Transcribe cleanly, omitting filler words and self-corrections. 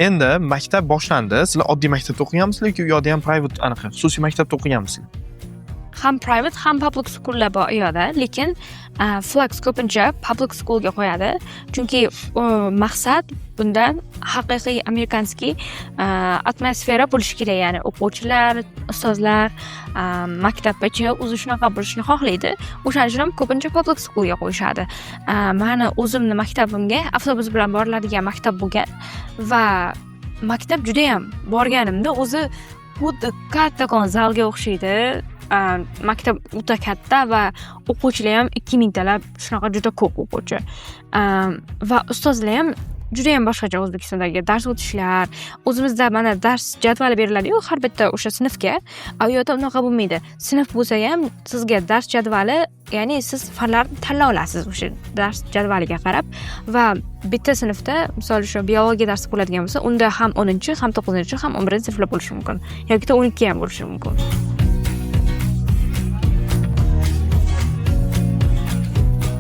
Endi maktab boshlandi. Sizlar oddiy maktabda o'qiganmisizlar yoki u yoqda ham private anaqa xususiy maktabda o'qiganmisizlar? Ham private, ham public schoollar bor u yoqda, lekin Flex ko'pincha public schoolga qo'yadi. Chunki maqsad bundan haqiqiy amerikanskiy atmosfera bo'lishi kerak. Ya'ni o'quvchilar, ustozlar maktabgacha o'zi shunaqa bo'lishini xohlaydi. O'shaning uchun ham ko'pincha public schoolga qo'yishadi. Mani o'zimni maktabimga avtobus bilan boriladigan maktab bo'lgan va maktab juda ham borganimda o'zi xuddi kattakon zalga o'xshaydi. Maktab o'ta katta va o'quvchilar ham 2000 talab, shunaqa juda ko'p o'quvchi. Va ustozlar ham juda ham boshqacha O'zbekistondagi dars o'tishlar. O'zimizda mana dars jadvali beriladi-yu har bitta o'sha sinfga. U yoqda unaqa bo'lmaydi. Sinf bo'lsa ham sizga dars jadvali, ya'ni siz fanlarni tanlay olasiz o'sha dars jadvaliga qarab va bitta sinfda, misol uchun biologiya darsi bo'ladigan bo'lsa, unda ham 10-chi, ham 9-chi, ham 11-sinflar bo'lishi mumkin yoki 12 ham bo'lishi mumkin.